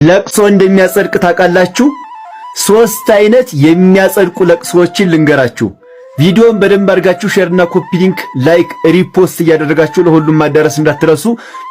ለቅሶ እንደሚያጸድቅ ታውቃላችሁ? ሶስት አይነት የሚያጸድቁ ለቅሶዎችን ልንገራችሁ። ቪዲዮን በደንብ አድርጋችሁ ሼርና ኮፒ ሊንክ፣ ላይክ፣ ሪፖስት እያደረጋችሁ ለሁሉም ማዳረስ እንዳትረሱ።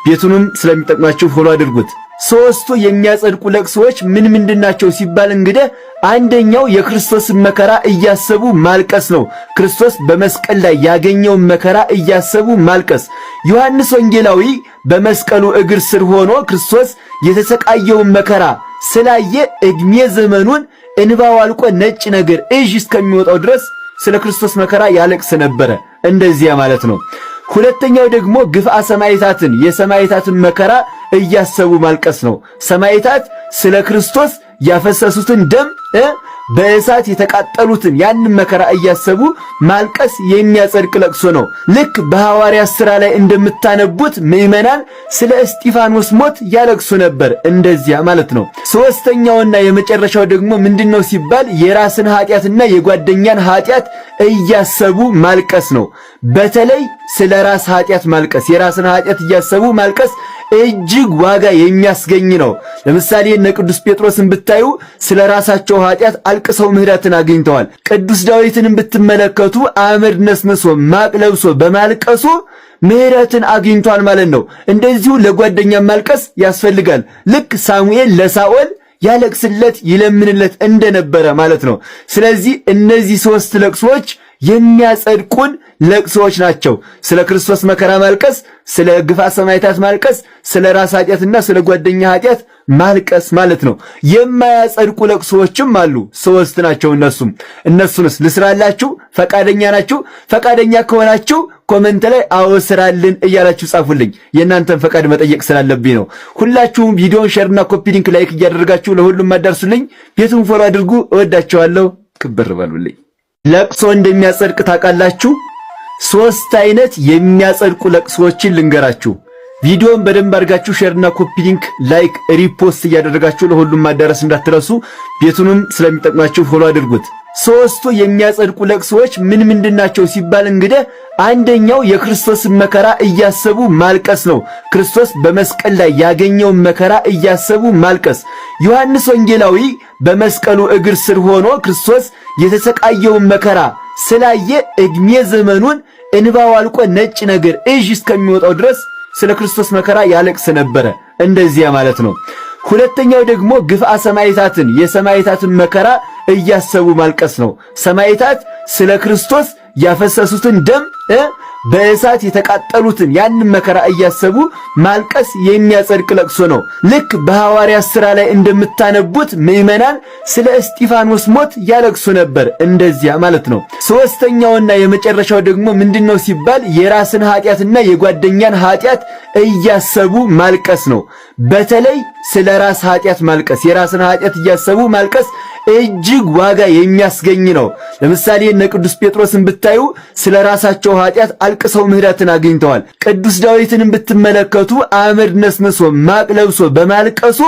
ቤቱንም ስለሚጠቅማችሁ ፎሎ አድርጉት። ሶስቱ የሚያጸድቁ ለቅሶዎች ምን ምንድናቸው ሲባል እንግዲህ አንደኛው የክርስቶስን መከራ እያሰቡ ማልቀስ ነው። ክርስቶስ በመስቀል ላይ ያገኘውን መከራ እያሰቡ ማልቀስ። ዮሐንስ ወንጌላዊ በመስቀሉ እግር ስር ሆኖ ክርስቶስ የተሰቃየውን መከራ ስላየ ዕድሜ ዘመኑን እንባው አልቆ ነጭ ነገር እጅ እስከሚወጣው ድረስ ስለ ክርስቶስ መከራ ያለቅስ ነበረ። እንደዚያ ማለት ነው። ሁለተኛው ደግሞ ግፍአ ሰማዕታትን የሰማዕታትን መከራ እያሰቡ ማልቀስ ነው። ሰማዕታት ስለ ክርስቶስ ያፈሰሱትን ደም በእሳት የተቃጠሉትን ያንን መከራ እያሰቡ ማልቀስ የሚያጸድቅ ለቅሶ ነው። ልክ በሐዋርያት ሥራ ላይ እንደምታነቡት ምዕመናን ስለ እስጢፋኖስ ሞት ያለቅሱ ነበር። እንደዚያ ማለት ነው። ሶስተኛውና የመጨረሻው ደግሞ ምንድነው ሲባል የራስን ኃጢአትና የጓደኛን ኃጢአት እያሰቡ ማልቀስ ነው። በተለይ ስለ ራስ ኃጢአት ማልቀስ፣ የራስን ኃጢአት እያሰቡ ማልቀስ እጅግ ዋጋ የሚያስገኝ ነው። ለምሳሌ እነ ቅዱስ ጴጥሮስን ብታዩ ስለ ራሳቸው ኃጢአት አልቅሰው ምህረትን አግኝተዋል። ቅዱስ ዳዊትንም ብትመለከቱ አመድ ነስንሶ ማቅ ለብሶ በማልቀሱ ምህረትን አግኝቷል ማለት ነው። እንደዚሁ ለጓደኛ ማልቀስ ያስፈልጋል። ልክ ሳሙኤል ለሳኦል ያለቅስለት ይለምንለት እንደነበረ ማለት ነው። ስለዚህ እነዚህ ሶስት ለቅሶች የሚያጸድቁን ለቅሶች ናቸው። ስለ ክርስቶስ መከራ ማልቀስ፣ ስለ ግፍአ ሰማዕታት ማልቀስ፣ ስለ ራስ ኃጢአትና ስለ ጓደኛ ኃጢአት ማልቀስ ማለት ነው። የማያጸድቁ ለቅሶዎችም አሉ። ሶስት ናቸው። እነሱንስ ልስራላችሁ? ፈቃደኛ ናችሁ? ፈቃደኛ ከሆናችሁ ኮሜንት ላይ አዎ ስራልን እያላችሁ ጻፉልኝ። የእናንተን ፈቃድ መጠየቅ ስላለብኝ ነው። ሁላችሁም ቪዲዮን ሼርና ኮፒ ሊንክ፣ ላይክ እያደረጋችሁ ለሁሉም አዳርሱልኝ። ቤቱን ፎሎ አድርጉ። እወዳችኋለሁ። ክብር በሉልኝ። ለቅሶ እንደሚያጸድቅ ታውቃላችሁ? ሶስት አይነት የሚያጸድቁ ለቅሶዎችን ልንገራችሁ። ቪዲዮን በደንብ አድርጋችሁ ሼርና ኮፒ ሊንክ፣ ላይክ፣ ሪፖስት እያደረጋችሁ ለሁሉም ማዳረስ እንዳትረሱ። ቤቱንም ስለሚጠቅማችሁ ፎሎ አድርጉት። ሶስቱ የሚያጸድቁ ለቅሶዎች ምን ምንድናቸው ሲባል እንግዲህ አንደኛው የክርስቶስን መከራ እያሰቡ ማልቀስ ነው። ክርስቶስ በመስቀል ላይ ያገኘውን መከራ እያሰቡ ማልቀስ። ዮሐንስ ወንጌላዊ በመስቀሉ እግር ስር ሆኖ ክርስቶስ የተሰቃየውን መከራ ስላየ ዕድሜ ዘመኑን እንባው አልቆ ነጭ ነገር እጅ እስከሚወጣው ድረስ ስለ ክርስቶስ መከራ ያለቅስ ነበረ። እንደዚያ ማለት ነው። ሁለተኛው ደግሞ ግፍአ ሰማዕታትን የሰማዕታትን መከራ እያሰቡ ማልቀስ ነው። ሰማዕታት ስለ ክርስቶስ ያፈሰሱትን ደም በእሳት የተቃጠሉትን ያንን መከራ እያሰቡ ማልቀስ የሚያጸድቅ ለቅሶ ነው። ልክ በሐዋርያት ሥራ ላይ እንደምታነቡት ምዕመናን ስለ እስጢፋኖስ ሞት ያለቅሱ ነበር። እንደዚያ ማለት ነው። ሶስተኛውና የመጨረሻው ደግሞ ምንድነው ሲባል የራስን ኃጢአትና የጓደኛን ኃጢአት እያሰቡ ማልቀስ ነው። በተለይ ስለ ራስ ኃጢአት ማልቀስ፣ የራስን ኃጢአት እያሰቡ ማልቀስ እጅግ ዋጋ የሚያስገኝ ነው። ለምሳሌ እነ ቅዱስ ጴጥሮስን ብታዩ ስለ ራሳቸው ኃጢአት አልቅሰው ምህረትን አግኝተዋል። ቅዱስ ዳዊትንም ብትመለከቱ አመድ ነስንሶ ማቅ ለብሶ በማልቀሱ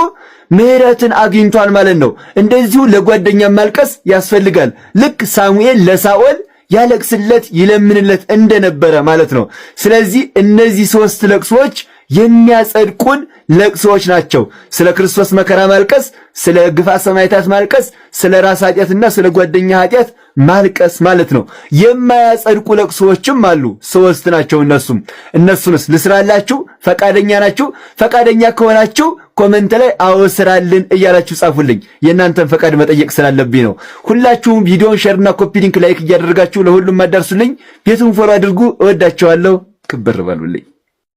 ምህረትን አግኝቷል ማለት ነው። እንደዚሁ ለጓደኛ ማልቀስ ያስፈልጋል። ልክ ሳሙኤል ለሳኦል ያለቅስለት ይለምንለት እንደነበረ ማለት ነው። ስለዚህ እነዚህ ሶስት ለቅሶች የሚያጸድቁን ለቅሶዎች ናቸው። ስለ ክርስቶስ መከራ ማልቀስ፣ ስለ ግፍአ ሰማዕታት ማልቀስ፣ ስለ ራስ ኃጢአትና ስለ ጓደኛ ኃጢአት ማልቀስ ማለት ነው። የማያጸድቁ ለቅሶዎችም አሉ። ሶስት ናቸው። እነሱንስ ልስራላችሁ? ፈቃደኛ ናችሁ? ፈቃደኛ ከሆናችሁ ኮሜንት ላይ አዎ ስራልን እያላችሁ ጻፉልኝ። የእናንተን ፈቃድ መጠየቅ ስላለብኝ ነው። ሁላችሁም ቪዲዮን ሼርና ኮፒ ሊንክ፣ ላይክ እያደረጋችሁ ለሁሉም አዳርሱልኝ። ቤቱን ፎሎ አድርጉ። እወዳችኋለሁ። ክብር በሉልኝ።